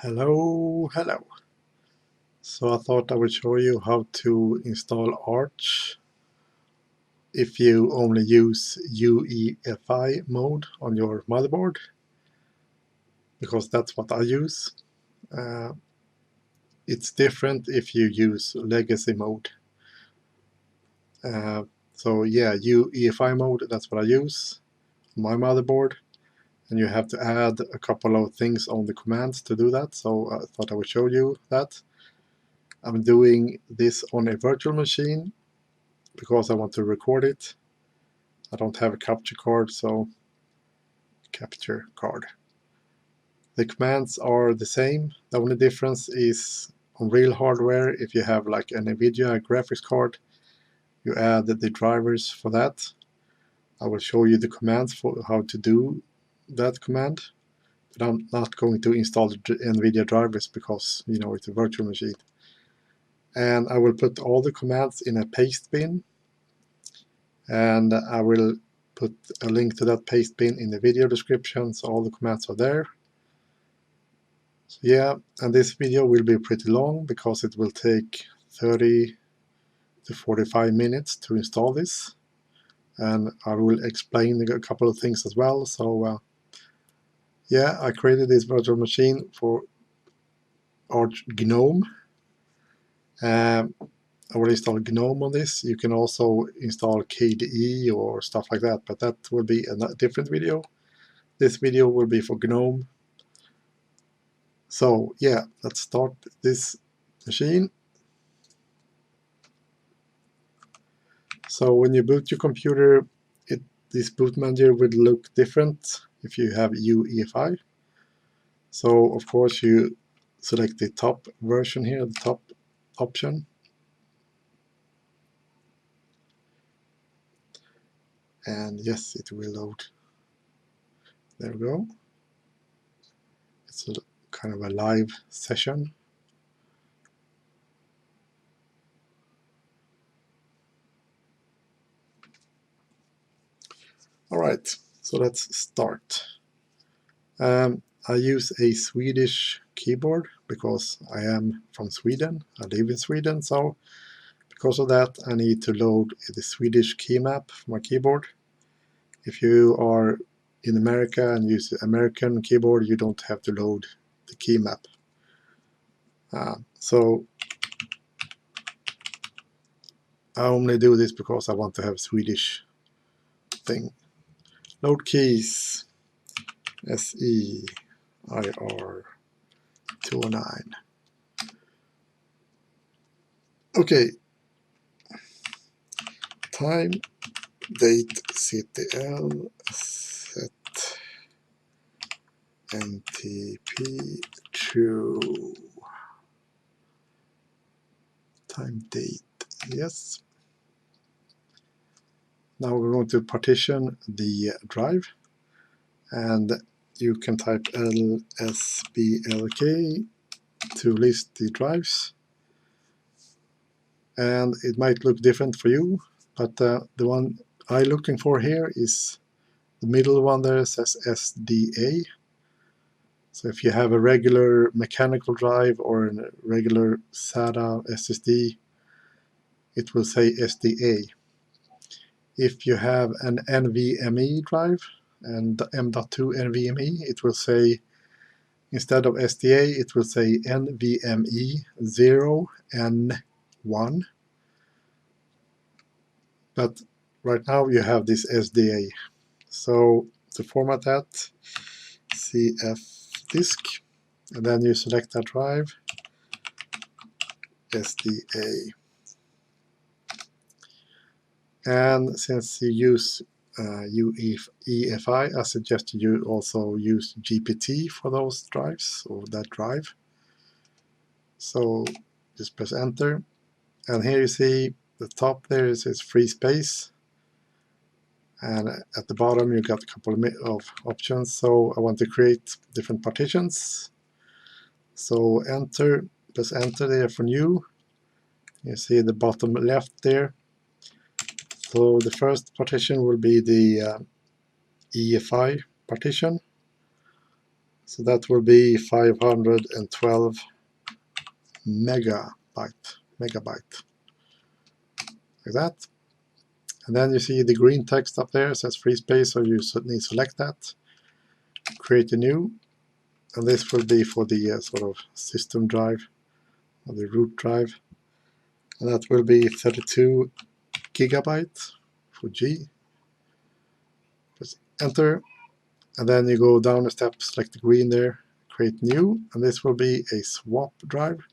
Hello. So I thought I would show you how to install Arch if you only use UEFI mode on your motherboard, because that's what I use. Uh, it's different if you use legacy mode. So yeah, UEFI mode, that's what I use on my motherboard. And you have to add a couple of things on the commands to do that, so I thought I would show you that. I'm doing this on a virtual machine because I want to record it. I don't have a capture card, so capture card. The commands are the same. The only difference is on real hardware, if you have like an NVIDIA graphics card, you add the drivers for that. I will show you the commands for how to do that command, but I'm not going to install the NVIDIA drivers because, you know, it's a virtual machine. And I will put all the commands in a paste bin, and I will put a link to that paste bin in the video description, so all the commands are there. So yeah, and this video will be pretty long because it will take 30 to 45 minutes to install this, and I will explain a couple of things as well. So yeah, I created this virtual machine for Arch GNOME. I will install GNOME on this. You can also install KDE or stuff like that, but that will be a different video. This video will be for GNOME. So yeah, let's start this machine. So when you boot your computer, this boot manager would look different if you have UEFI. So of course you select the top version here, the top option. And yes, it will load. There we go. It's a kind of a live session. All right, so let's start. I use a Swedish keyboard because I am from Sweden. I live in Sweden, so because of that I need to load the Swedish key map for my keyboard. If you are in America and use the American keyboard, you don't have to load the key map. So I only do this because I want to have Swedish thing. Load keys, SEIR 209. Okay. Time, date, CTL, set NTP true. Time, date, yes. Now we're going to partition the drive, and you can type lsblk to list the drives, and it might look different for you, but the one I'm looking for here is the middle one. There says SDA. So if you have a regular mechanical drive or a regular SATA SSD, it will say SDA. If you have an NVMe drive and M.2 NVMe, it will say, instead of SDA, it will say NVMe 0N1. But right now you have this SDA. So to format that, CF disk, and then you select that drive, SDA. And since you use UEFI, I suggest you also use GPT for those drives, or that drive. So just press enter, and here you see the top there is free space, and at the bottom you got a couple of options. So I want to create different partitions, so enter, press enter there for new. You see the bottom left there. So the first partition will be the EFI partition. So that will be 512 megabyte, like that. And then you see the green text up there, it says free space, so you need to select that, create a new, and this will be for the sort of system drive, or the root drive, and that will be 32 gigabyte for G. Press enter, and then you go down a step, select the green there, create new, and this will be a swap drive.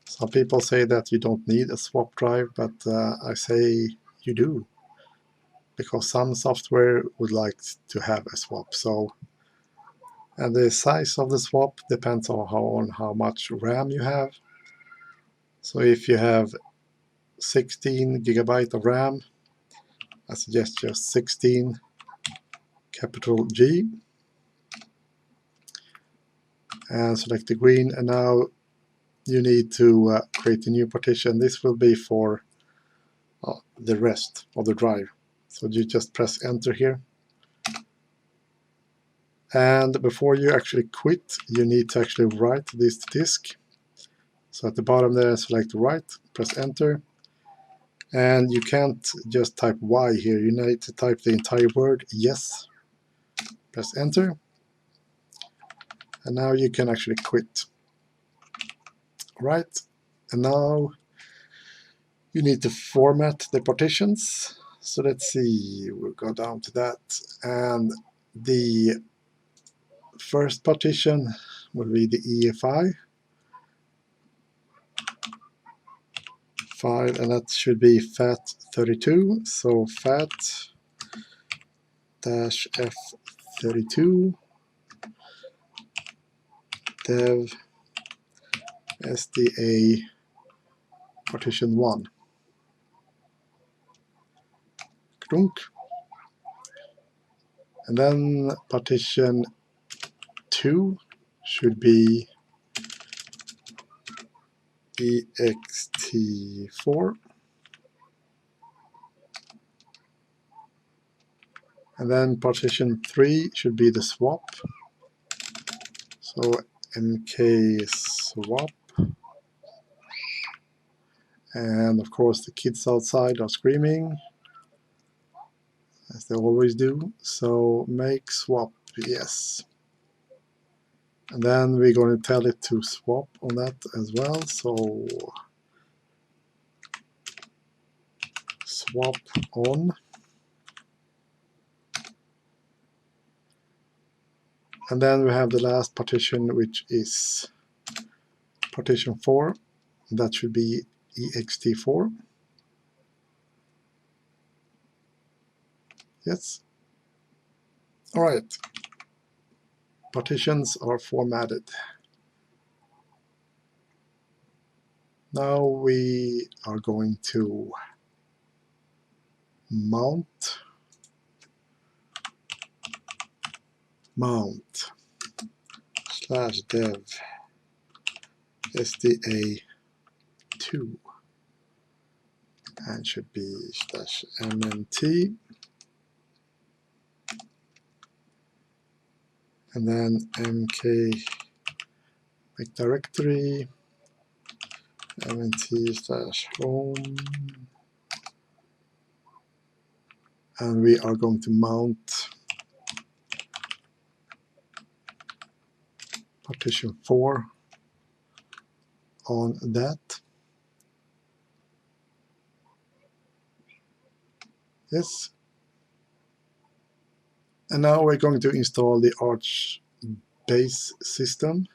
Some people say that you don't need a swap drive, but I say you do, because some software would like to have a swap. So, and the size of the swap depends on how much RAM you have. So if you have 16 gigabyte of RAM, I suggest just 16 capital G, and select the green, and now you need to create a new partition. This will be for the rest of the drive. So you just press enter here. And before you actually quit, you need to actually write this to disk. So at the bottom there, select write, press enter. And you can't just type Y here, you need to type the entire word yes. Press enter. And now you can actually quit. Right, and now you need to format the partitions. So let's see, we'll go down to that. And the first partition will be the UEFI file, and that should be FAT32. So FAT-F32 dev SDA partition 1. And then partition 2 should be ext4. And then partition 3 should be the swap. So mk swap. And of course the kids outside are screaming, as they always do. So make swap yes. And then we're going to tell it to swap on that as well. So swap on. And then we have the last partition, which is partition 4. That should be ext4. Yes. All right. Partitions are formatted. Now we are going to mount /dev SDA2, and should be /mnt, and then mk make directory mnt/home, and we are going to mount partition 4 on that. Yes. And now we're going to install the Arch base system.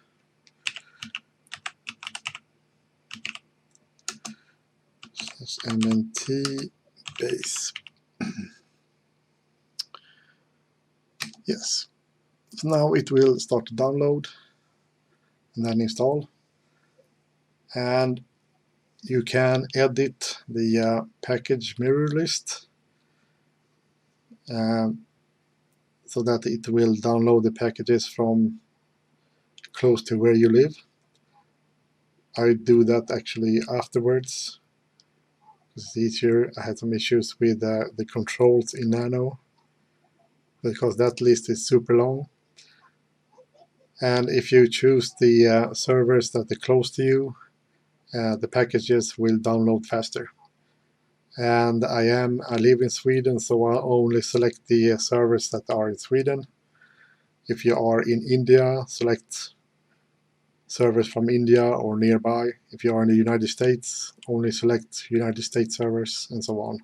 /mnt base. Yes. So now it will start to download and then install. And you can edit the package mirror list so that it will download the packages from close to where you live. I do that actually afterwards. It's easier. I had some issues with the controls in Nano because that list is super long. And if you choose the servers that are close to you, the packages will download faster. And I live in Sweden, so I'll only select the servers that are in Sweden. If you are in India, select servers from India or nearby. If you are in the United States, only select United States servers, and so on.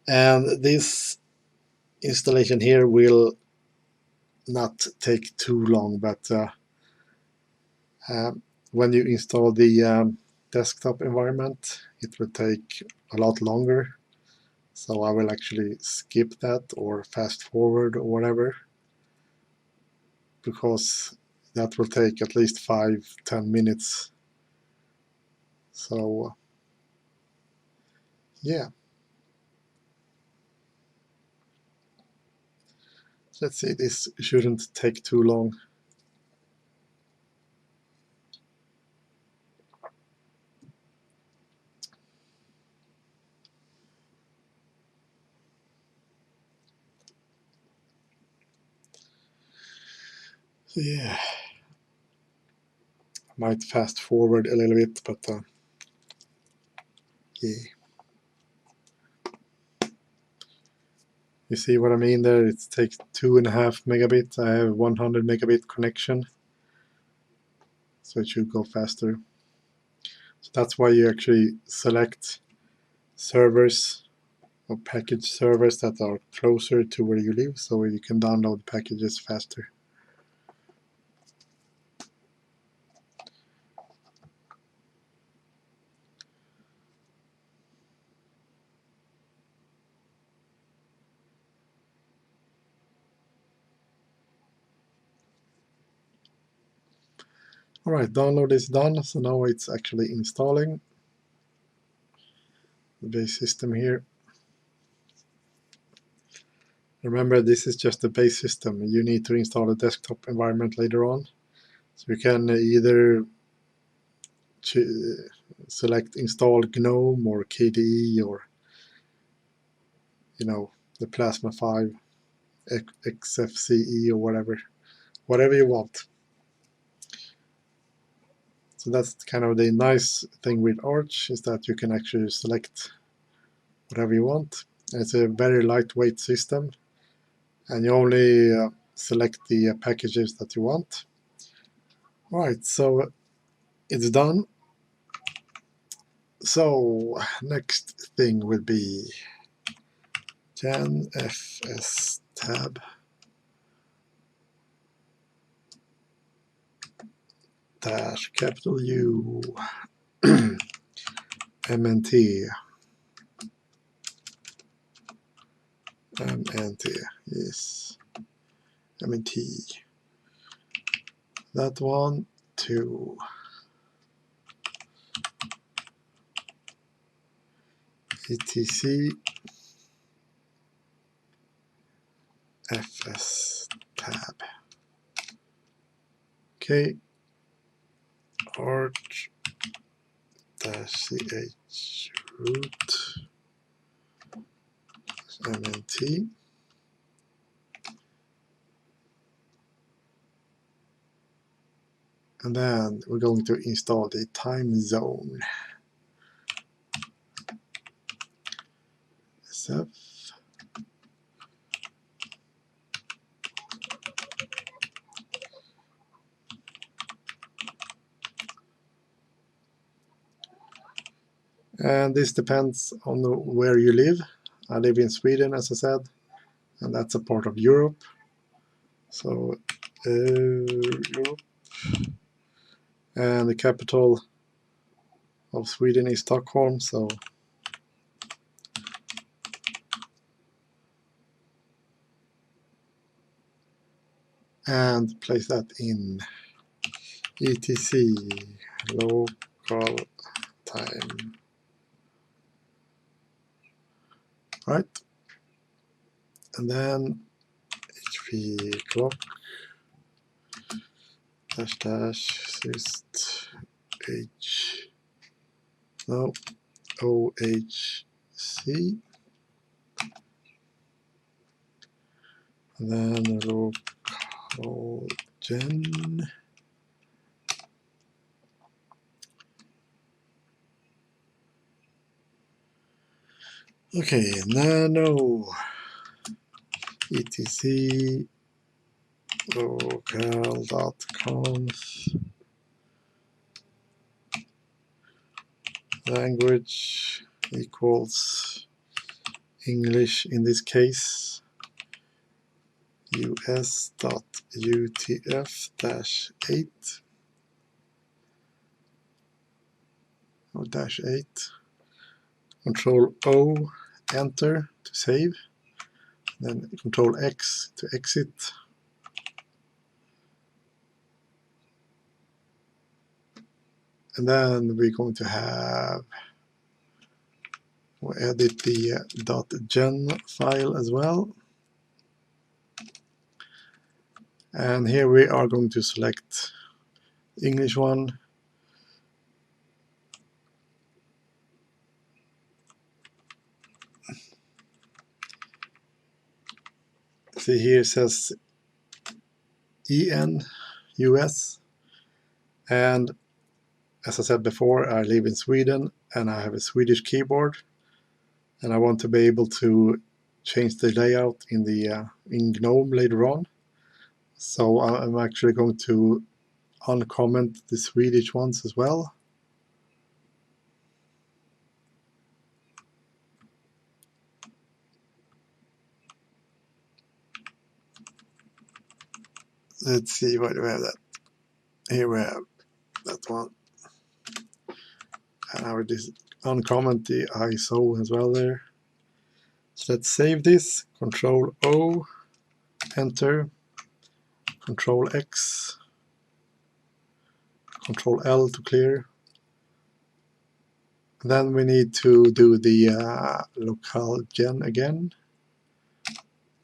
And this installation here will not take too long, but when you install the desktop environment, it will take a lot longer. So I will actually skip that or fast forward or whatever, because that will take at least 5-10 minutes. So yeah, let's see, this shouldn't take too long. So yeah, I might fast forward a little bit, but yeah. You see what I mean there? It takes 2.5 megabits. I have 100 megabit connection, so it should go faster. So that's why you actually select servers or package servers that are closer to where you live, so you can download packages faster. All right, download is done, so now it's actually installing the base system here. Remember, this is just the base system. You need to install a desktop environment later on. So you can either select install GNOME or KDE or the Plasma 5 XFCE or whatever you want. So that's kind of the nice thing with Arch, is that you can actually select whatever you want. It's a very lightweight system, and you only select the packages that you want. All right, so it's done. So next thing will be janfs tab dash capital U MNT yes, MNT, that one, to etc fs tab. Okay, arch dash ch root mnt, and then we're going to install the time zone sf. And this depends on where you live. I live in Sweden, as I said, and that's a part of Europe. So Europe, and the capital of Sweden is Stockholm. So and place that in etc local time. Right, and then hp clock dash dash syst h no ohc, and then local local gen. Okay, nano etc local.conf language equals English in this case, us.utf-8 or -8. Control O, enter to save, then Control X to exit. And then we're going to have, we'll edit the .gen file as well. And here we are going to select the English one. See here it says EN US. And as I said before, I live in Sweden and I have a Swedish keyboard. And I want to be able to change the layout in the in GNOME later on. So I'm actually going to uncomment the Swedish ones as well. Let's see, where do we have that? Here we have that one. And I will just uncomment the ISO as well there. So let's save this. Control O, enter. Control X. Control L to clear. Then we need to do the local gen again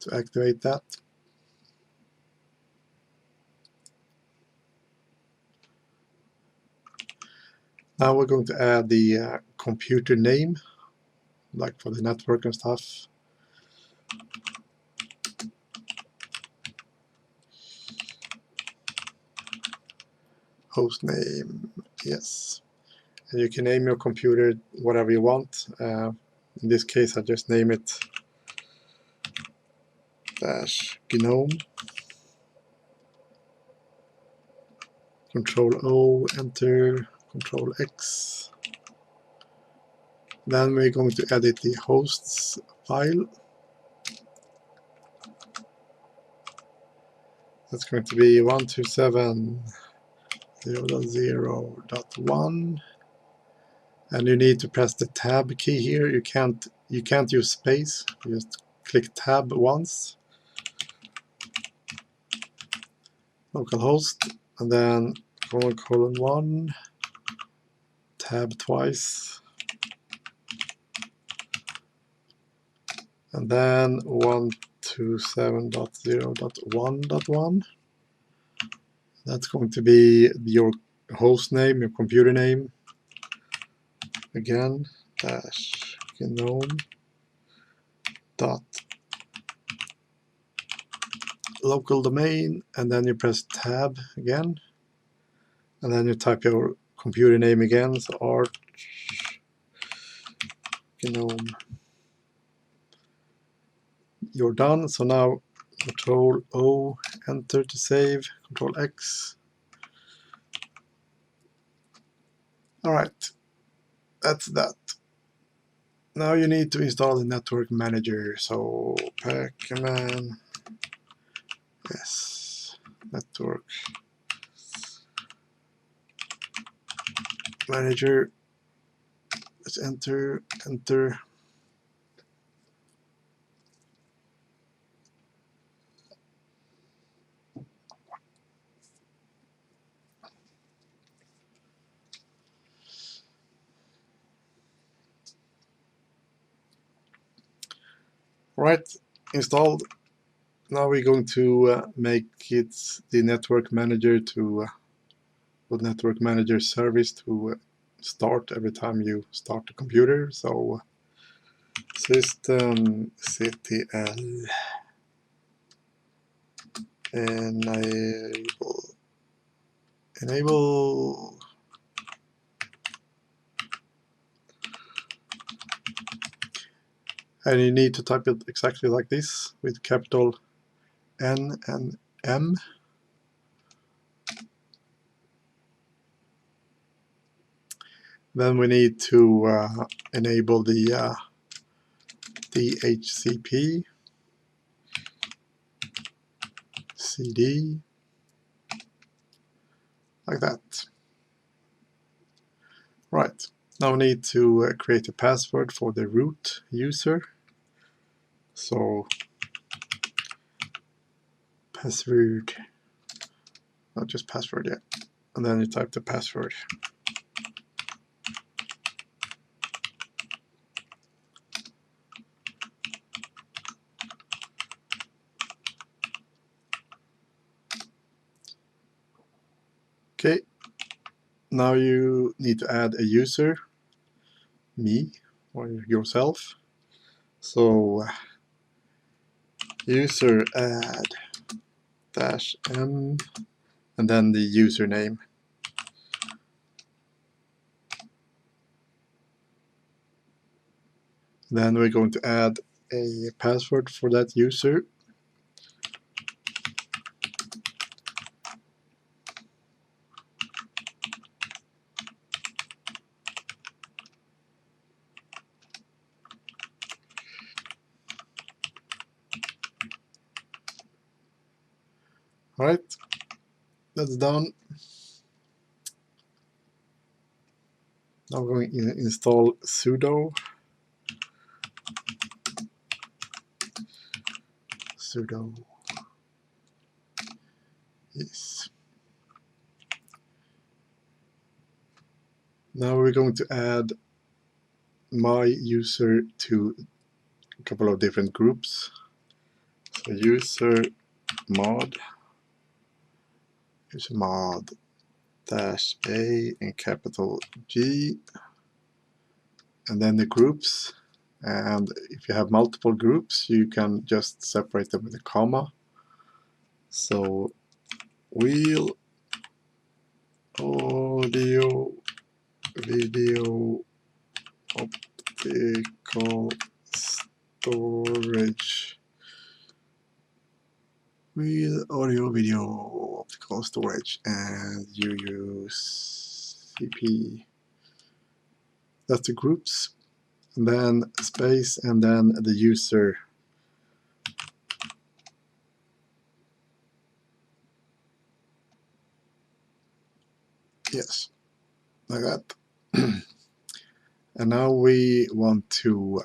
to activate that. Now we're going to add the computer name, like for the network and stuff. Host name, yes. And you can name your computer whatever you want. In this case, I just name it -GNOME. Control O, enter, Control X. Then we're going to edit the hosts file. That's going to be 127.0.0.1. And you need to press the tab key here. You can't use space. You just click tab once. Localhost, and then :1, tab twice, and then 127.0.1.1. That's going to be your host name, your computer name. Again, -GNOME dot local domain, and then you press tab again, and then you type your computer name again, so arch GNOME. You're done. So now Control O, enter to save, Control X. All right, that's that. Now you need to install the network manager. So pacman yes, network manager. Let's enter. Right, installed. Now we're going to make it the network manager to the network manager service to start every time you start the computer. So systemctl enable and you need to type it exactly like this with capital N and M. Then we need to enable the DHCP CD like that. Right, now we need to create a password for the root user. So password, not just password yet, and then you type the password. Okay, now you need to add a user, me or yourself. So user add -m and then the username. Then we're going to add a password for that user. Alright, that's done. Now we're going to install sudo yes. Now we're going to add my user to a couple of different groups. So user mod -a in capital G, and then the groups. And if you have multiple groups, you can just separate them with a comma. So wheel, audio, video, optical storage, wheel, audio, video, optical storage, and you use CP. That's the groups, and then space, and then the user. Yes, like that. And now we want to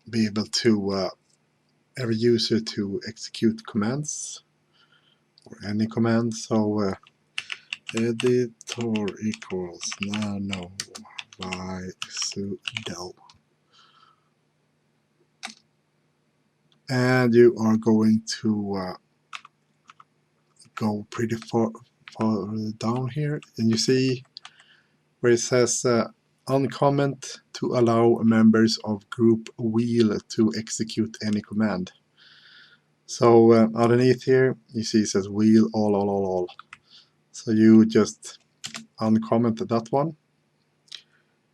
be able to every user to execute commands or any command. So editor equals nano y sudo, and you are going to go pretty far down here, and you see where it says uncomment to allow members of group wheel to execute any command. So underneath here you see it says wheel all. So you just uncomment that one,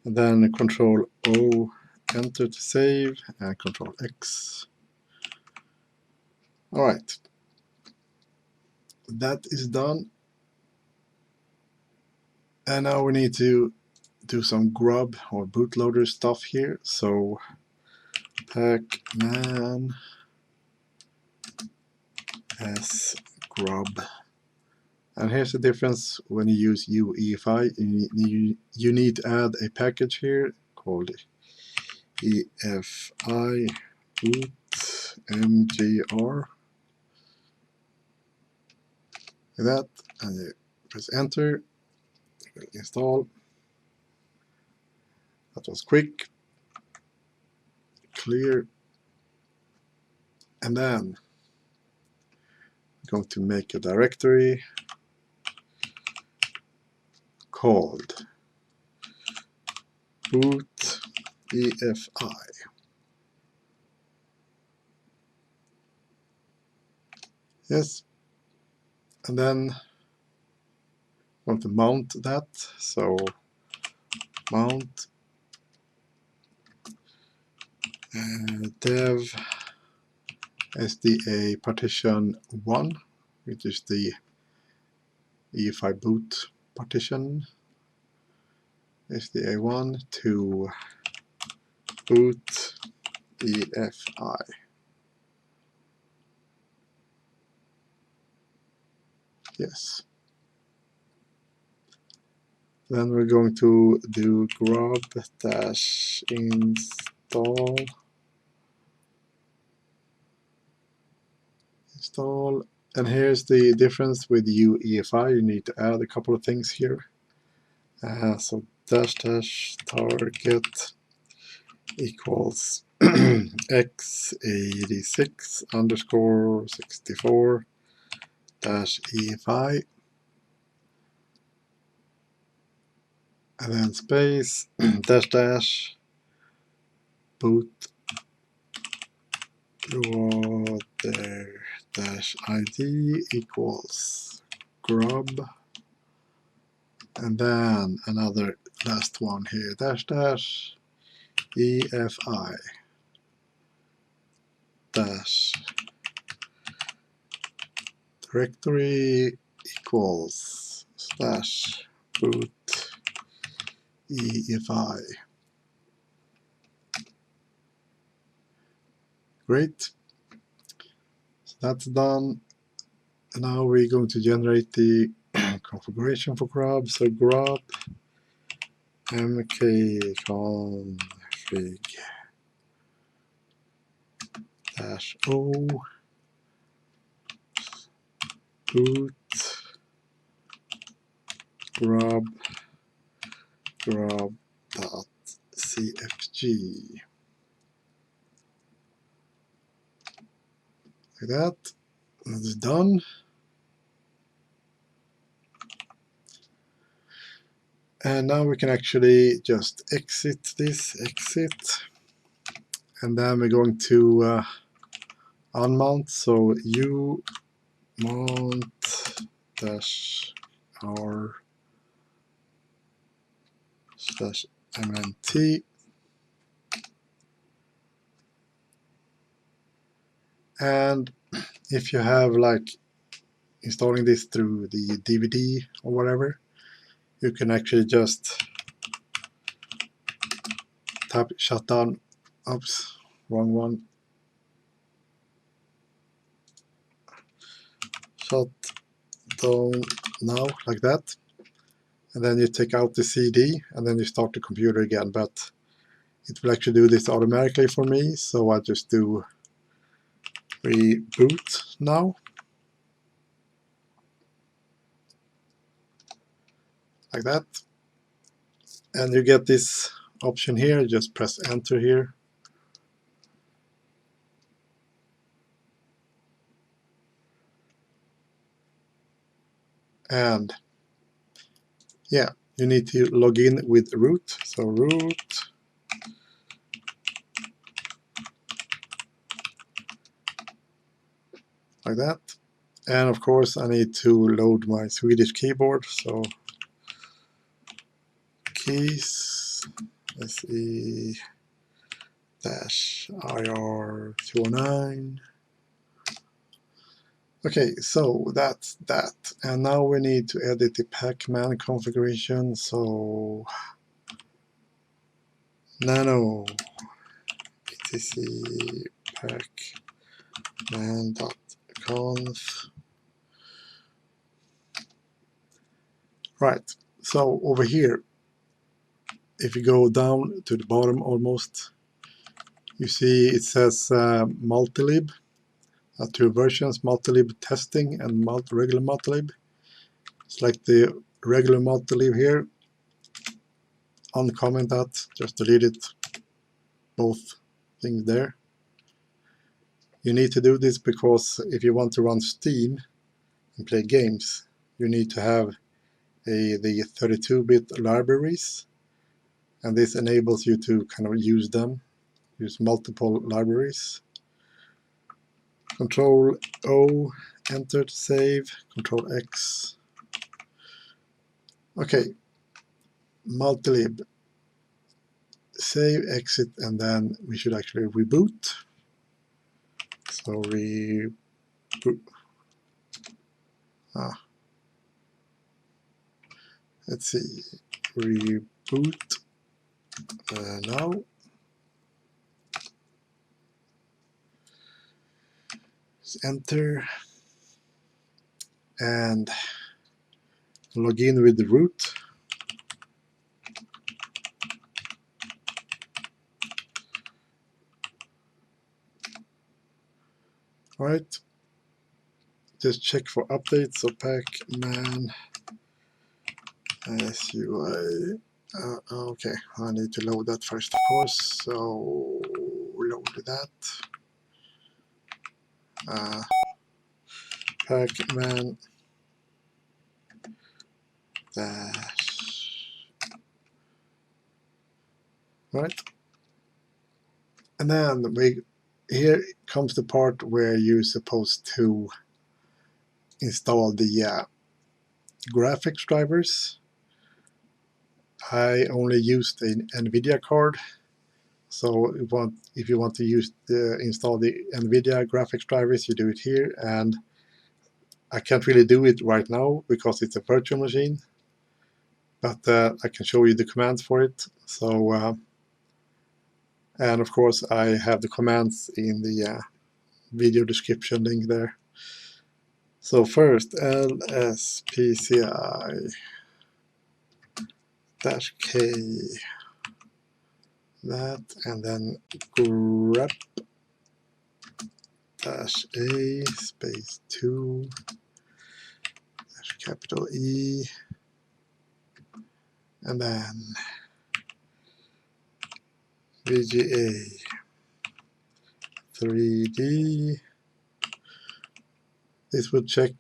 and then Control O, enter to save, and Control X. Alright, that is done. And now we need to do some grub or bootloader stuff here. So pacman as grub. And here's the difference when you use UEFI. You need to add a package here called EFI boot mgr. Like that, and you press enter, install. That was quick, clear, and then I'm going to make a directory called boot EFI. Yes, and then want to mount that, so mount dev SDA partition 1, which is the UEFI boot partition, SDA1 to boot UEFI. Yes. Then we're going to do grub dash install and here's the difference with UEFI. You need to add a couple of things here. So dash dash target equals x86 underscore 64 dash EFI, and then space dash dash boot browser dash ID equals grub, and then another last one here dash dash EFI dash directory equals slash boot EFI. Great. So that's done. And now we're going to generate the configuration for grub. So grub mkconfig -o boot grub.cfg. Like that. That's done. And now we can actually just exit this, and then we're going to unmount. So u mount dash r slash mnt, and if you have like installing this through the DVD or whatever, you can actually just tap shutdown. Oops, wrong one. Shut down now, like that, and then you take out the CD and then you start the computer again, but it will actually do this automatically for me, so I just do reboot now, like that, and you get this option here. Just press enter here, and yeah, you need to log in with root, so root like that. And of course I need to load my Swedish keyboard, so keys SE-IR209. Okay, so that's that. And now we need to edit the Pacman configuration. So nano etc pacman.conf. Right, so over here, if you go down to the bottom almost, you see it says multilib, two versions, multilib testing and regular multilib. Select the regular multilib here, uncomment that, just delete it, both things there. You need to do this because if you want to run Steam and play games, you need to have the 32-bit libraries, and this enables you to kind of use multiple libraries. Control O enter to save, Control X. Okay, multilib, save, exit, and then we should actually reboot. So reboot. Let's see, reboot now. Enter and log in with the root. All right, just check for updates. So pacman SUI. Okay, I need to load that first, of course. So load that. Pacman dash. Right, and then here comes the part where you're supposed to install the graphics drivers. I only used an NVIDIA card, so if you want to install the NVIDIA graphics drivers, you do it here. And I can't really do it right now because it's a virtual machine, but I can show you the commands for it. So, and of course, I have the commands in the video description link there. So first, lspci -k, that, and then grep -a space 2 capital E, and then VGA 3D. This will check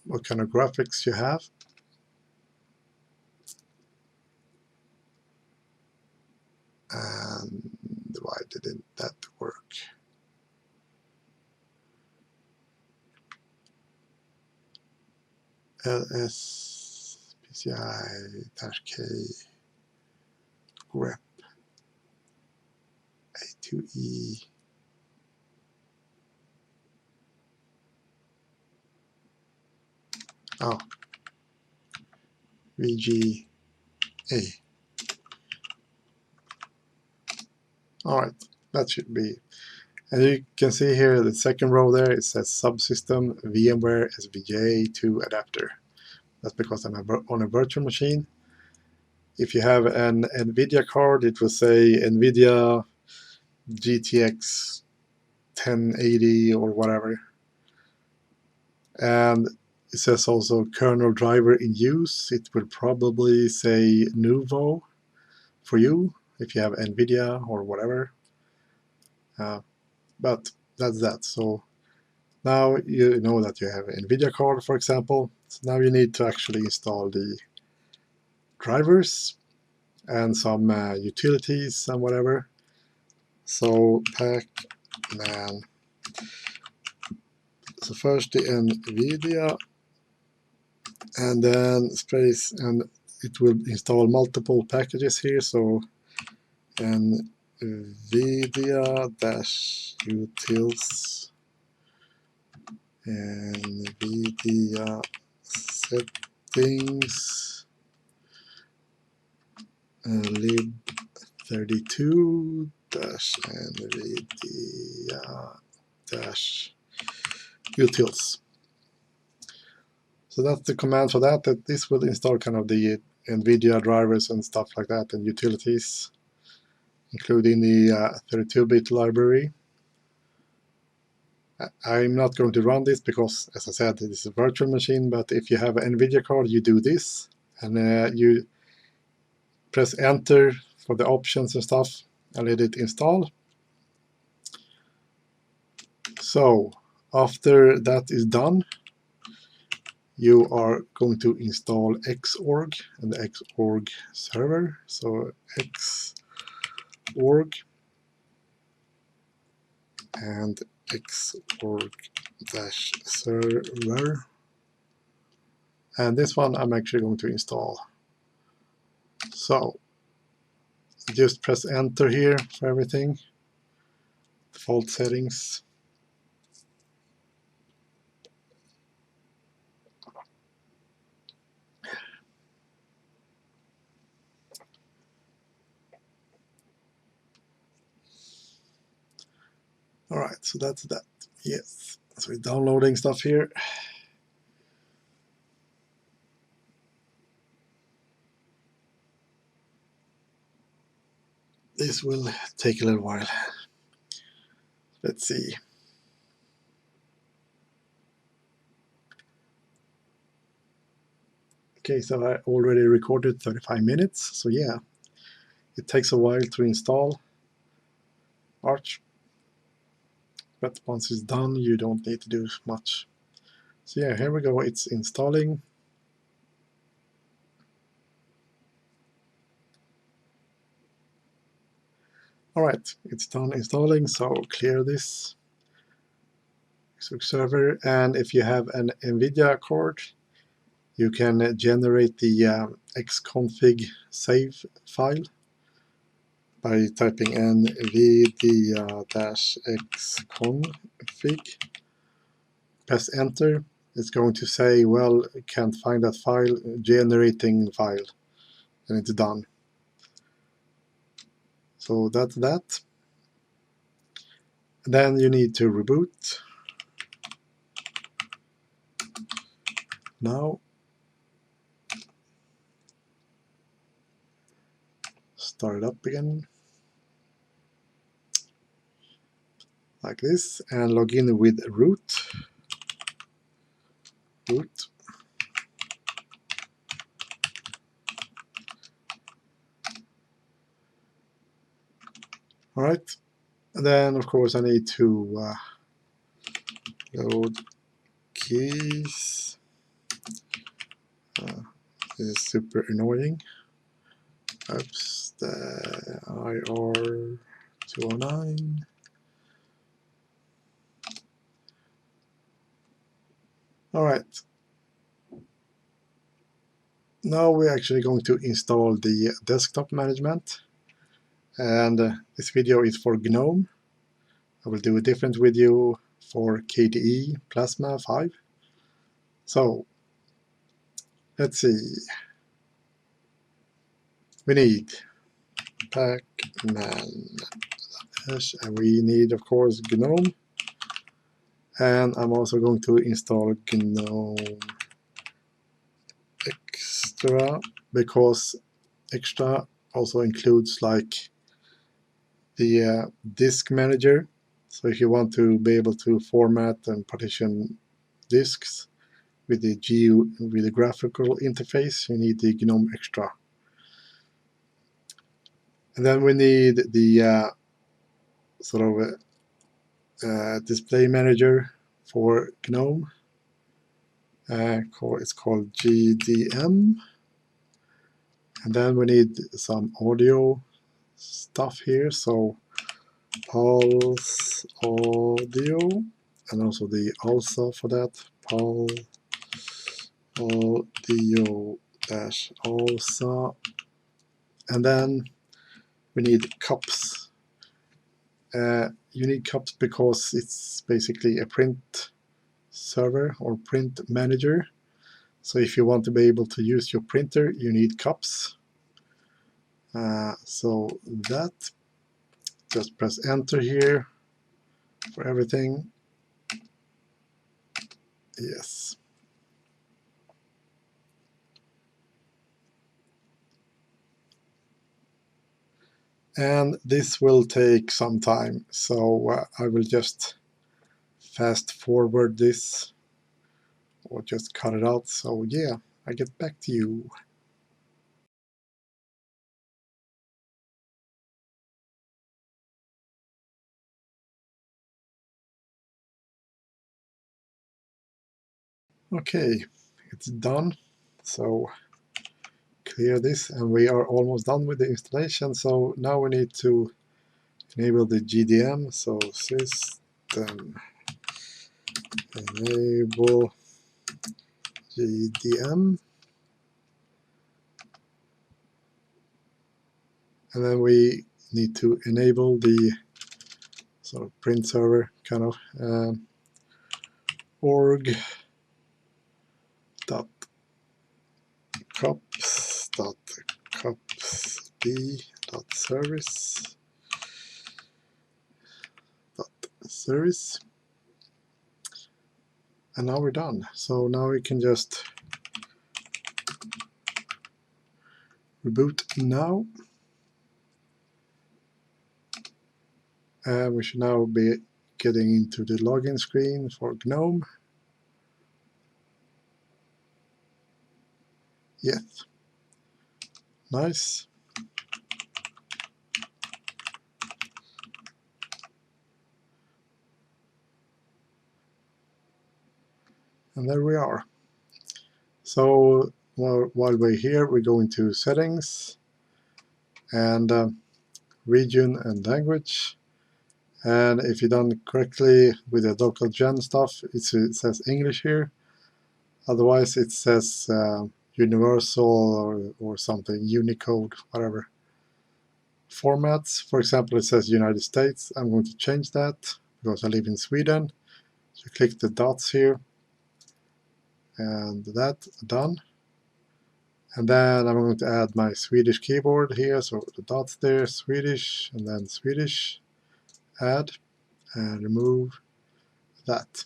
what kind of graphics you have. And why didn't that work? lspci-k grep A2E. Oh, VGA. All right, that should be. And you can see here the second row there, it says subsystem VMware SVGA2 adapter. That's because I'm on a virtual machine. If you have an NVIDIA card, it will say NVIDIA GTX 1080 or whatever. And it says also kernel driver in use. It will probably say Nouveau for you if you have NVIDIA or whatever. But that's that. So now you know that you have an NVIDIA card, for example. So now you need to actually install the drivers and some utilities and whatever. So pacman. So first the NVIDIA, and then space, and it will install multiple packages here. So NVIDIA-utils, NVIDIA settings, lib32-NVIDIA-utils. So that's the command for that. That this will install kind of the NVIDIA drivers and stuff like that, and utilities, including the 32-bit library. I'm not going to run this because, as I said, this is a virtual machine, but if you have an NVIDIA card, you do this, and you press enter for the options and stuff, and let it install. So after that is done, you are going to install Xorg and the Xorg server. So Xorg and xorg-server, and this one I'm actually going to install. So just press enter here for everything, default settings. All right, so that's that. Yes, so we're downloading stuff here. This will take a little while. Let's see. Okay, so I already recorded 35 minutes, so yeah, it takes a while to install Arch, but once it's done, you don't need to do much. So yeah, here we go, it's installing. All right, it's done installing, so clear this server, and if you have an NVIDIA card, you can generate the xconfig save file by typing nvidia-xconfig. Press enter. It's going to say, well, can't find that file, generating file, and it's done. So that's that. Then you need to reboot. Now start it up again like this, and log in with root. All right, and then of course I need to load keys. This is super annoying. Oops, the IR209. All right. Now we're actually going to install the desktop management, and this video is for GNOME. I will do a different video for KDE Plasma 5. So let's see. We need pacman, and we need of course GNOME, and I'm also going to install GNOME Extra, because Extra also includes like the disk manager. So if you want to be able to format and partition disks with the graphical interface, you need the GNOME Extra. And then we need the sort of display manager for GNOME. It's called GDM. And then we need some audio stuff here, so Pulse Audio, and also the ALSA for that, Pulse Audio-ALSA. And then we need cups. You need cups because it's basically a print server or print manager. So if you want to be able to use your printer, you need cups. So that, just press enter here for everything. Yes. And this will take some time, so I will just fast forward this or just cut it out. So yeah, I get back to you. Okay, it's done. So clear this, and we are almost done with the installation. So now we need to enable the GDM. So sys system enable JDM, and then we need to enable the sort of print server kind of org dot cops dot cops b dot service dot service, and now we're done. So now we can just reboot now, and we should now be getting into the login screen for GNOME. Yes, nice. And there we are. So while we're here, we go into settings and region and language. And if you've done correctly with the local gen stuff, it says English here. Otherwise, it says universal or something, Unicode, whatever. Formats, for example, it says United States. I'm going to change that because I live in Sweden. So click the dots here, and that, done. And then I'm going to add my Swedish keyboard here, so the dots there, Swedish, and then Swedish, add, and remove that.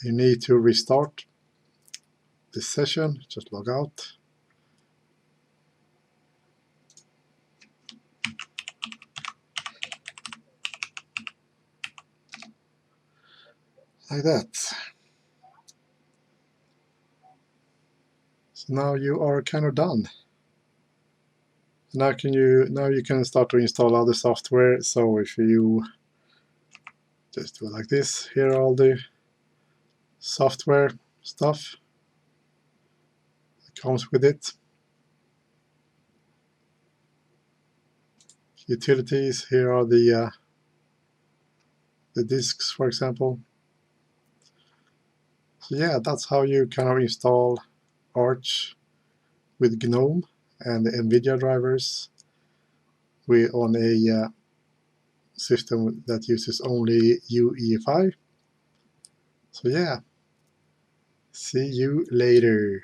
You need to restart this session, just log out. Like that. So now you are kind of done. Now you can start to install other software. So if you just do it like this, here are all the software stuff that comes with it. Utilities, here are the disks, for example. So yeah, that's how you kind of install Arch with GNOME and the NVIDIA drivers on a system that uses only UEFI. So yeah, see you later.